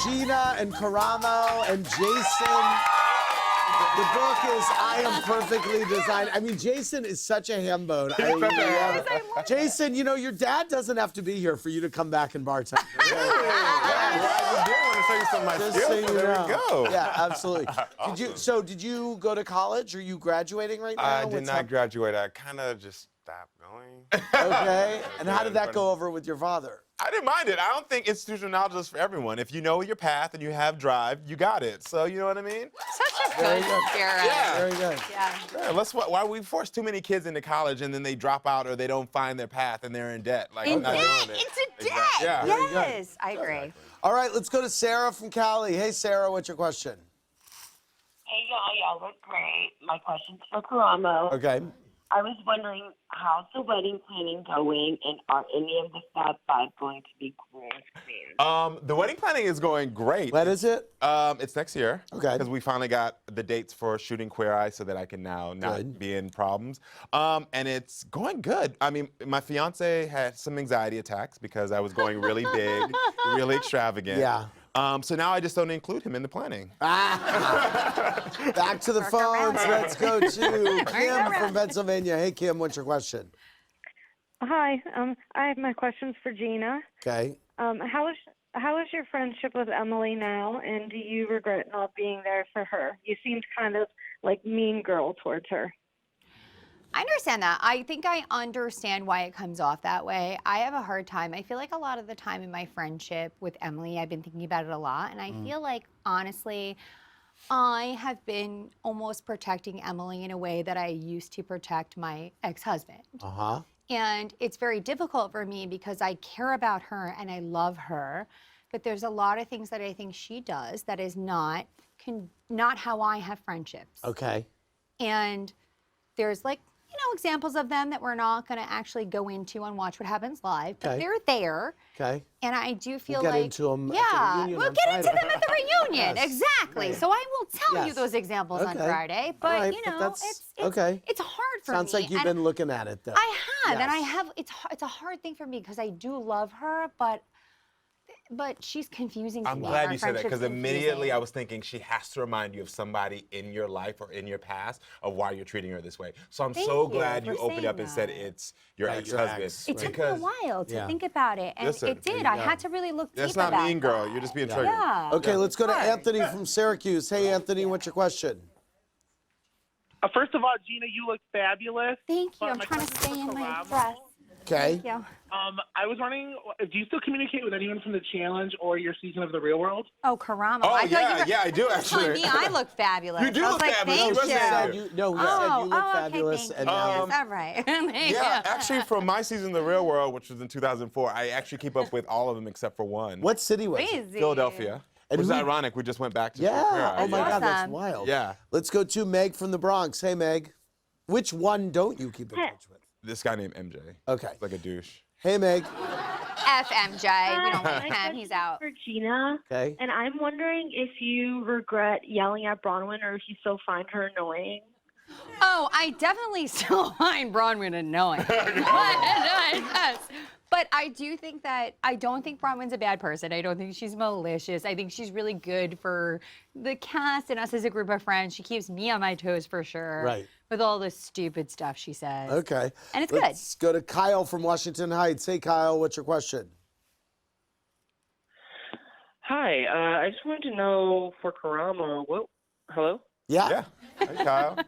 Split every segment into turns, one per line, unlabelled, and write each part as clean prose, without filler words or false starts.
Gina and Karamo and Jason. The book is I Am Perfectly Designed. I mean, Jason is such a ham bone. I love it. Jason, you know, your dad doesn't have to be here for you to come back and bartend. Just so you know.
Go.
Yeah, absolutely.
Awesome.
Did you go to college? Are you graduating right now?
I did not graduate. I kind of just stopped going.
Okay. And how did that go over with your father?
I didn't mind it. I don't think institutional knowledge is for everyone. If you know your path and you have drive, you got it. So you know what I mean?
Such a good spirit.
Yeah.
Very good.
Yeah.
Why we force too many kids into college and then they drop out or they don't find their path and they're in debt? Like,
In
I'm not
debt?
doing it.
Into debt.
Yeah.
Yes, I agree.
All right, let's go to Sarah from Cali. Hey, Sarah, what's your question?
Hey, y'all look great. My question's for Karamo.
Okay.
I was wondering, how's the wedding planning going, and are any of the Fab Five going to be groomsmen?
The wedding planning is going great.
When is it?
It's next year.
Okay.
Because we finally got the dates for shooting Queer Eye so that I can now not be in problems. And it's going good. I mean, my fiance had some anxiety attacks because I was going really big, really extravagant.
Yeah.
So now I just don't include him in the planning.
Back to the phones. Let's go to Kim from Pennsylvania. Hey, Kim, what's your question?
Hi. I have my questions for Gina.
Okay.
How is your friendship with Emily now, and do you regret not being there for her? You seemed kind of like mean girl towards her.
I understand that. I think I understand why it comes off that way. I have a hard time. I feel like a lot of the time in my friendship with Emily, I've been thinking about it a lot. And I feel like, honestly, I have been almost protecting Emily in a way that I used to protect my ex-husband.
Uh-huh.
And it's very difficult for me because I care about her and I love her. But there's a lot of things that I think she does that is not how I have friendships.
Okay.
And there's like, examples of them that we're not going to actually go into on Watch What Happens Live, but they're there.
Okay.
And I do feel
We'll
like,
get into them
yeah,
at the reunion
we'll
on
get into
Friday.
them at the reunion.
Yes.
Exactly.
Right.
So I will tell you
Yes.
those examples on
Okay.
Friday. But
All right,
you
but
know,
that's-
it's
okay.
It's hard for
Sounds
me.
like you've
and
been looking at it, though.
I have, and I
Yes.
have. It's a hard thing for me because I do love her, but she's confusing to
I'm
me.
glad
Our
you said that because
friendship's
immediately
confusing.
I was thinking she has to remind you of somebody in your life or in your past of why you're treating her this way. So I'm
Thank
so
you
glad you
for
opened
saying
up and said
that.
it's your
Right, your
ex-husband.
ex.
It took me a while to think about it, and
Listen,
it
there
did.
you
I
go.
had to really look
That's
deep
not
about
mean, girl.
that.
You're just being triggered.
Yeah.
Okay, let's go to
Hard.
Anthony from Syracuse. Hey, Anthony, what's your question?
First of all, Gina, you look fabulous.
Thank you.
But
I'm
my
trying to
question
stay
is
in
for
my
Karamo.
dress.
Okay.
Thank you.
I was wondering, do you still communicate with anyone from the challenge or your season of The Real World?
Oh, Karamo.
Oh,
I feel like you were,
yeah, I do
you were telling
actually.
me I look fabulous.
You do
I was
look
like,
fabulous.
Thank
You
you.
said
you said you look fabulous.
Okay,
and
thank you.
now-
Yes, all right.
Yeah, actually, from my season, The Real World, which was in 2004, I actually keep up with all of them except for one.
What city was it?
Crazy.
Philadelphia.
And
Which is
who-
ironic. We just went back to
Yeah.
Shakira.
Oh, my
yeah.
God, that's
Awesome.
wild.
Yeah.
Let's go to Meg from the Bronx. Hey, Meg. Which one don't you keep in touch with?
This guy named MJ.
Okay.
He's like a douche.
Hey, Meg.
FMJ. We don't like
My
him.
question
He's
is
out.
for Gina.
Okay.
And I'm wondering if you regret yelling at Bronwyn or if you still find her annoying.
Oh, I definitely still find Bronwyn annoying. But I do think that, I don't think Bronwyn's a bad person. I don't think she's malicious. I think she's really good for the cast and us as a group of friends. She keeps me on my toes for sure.
Right.
With all the stupid stuff she says.
Okay.
And it's
Let's go to Kyle from Washington Heights. Hey, Kyle, what's your question?
Hi, I just wanted to know for Karamo, hello?
Yeah.
Yeah. Hey, Kyle.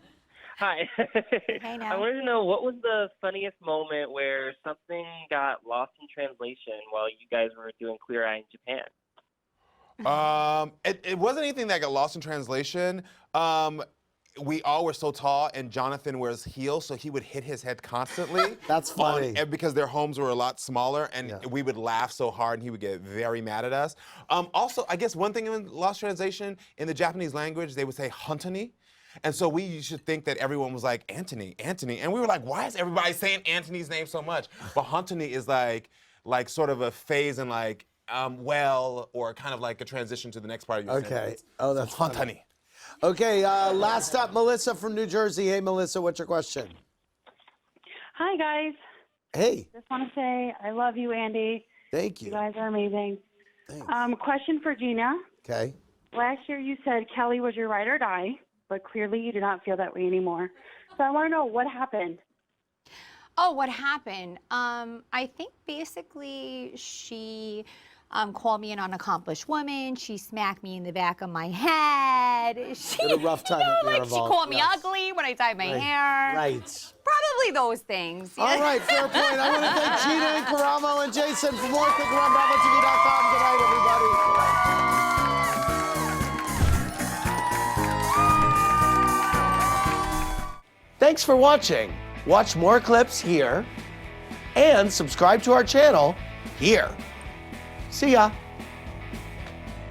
Hi.
Hey, now.
I wanted to know what was the funniest moment where something got lost in translation while you guys were doing Queer Eye in Japan?
It wasn't anything that got lost in translation. We all were so tall, and Jonathan wears heels, so he would hit his head constantly.
That's funny.
And because their homes were a lot smaller, and
Yeah.
we would laugh so hard, and he would get very mad at us. Also, I guess one thing in lost translation, in the Japanese language, they would say Huntony. And so we used to think that everyone was like, Anthony. And we were like, why is everybody saying Anthony's name so much? But Huntony is like sort of a phase in like, or kind of like a transition to the next part of your
Okay.
sentence.
Oh, that's
So,
funny.
Huntony.
Okay, last up, Melissa from New Jersey. Hey, Melissa, what's your question?
Hi, guys.
Hey,
Just want to say I love you, Andy.
thank
You
you.
guys are amazing. Question for Gina.
Okay.
Last year you said Kelly was your ride or die, but clearly you do not feel that way anymore. So I want to know what happened.
Oh, what happened? I think basically she called me an unaccomplished woman. She smacked me in the back of my head. She
Had a rough time
you know,
at
like
Miraval.
she called me
Yes.
ugly when I dyed my
Right.
hair.
Right.
Probably those things. Yeah.
All right, fair point. I want to thank Gina and Karamo and Jason. For more, click around BravoTV.com. Good night, everybody. Thanks for watching. Watch more clips here and subscribe to our channel here. See ya.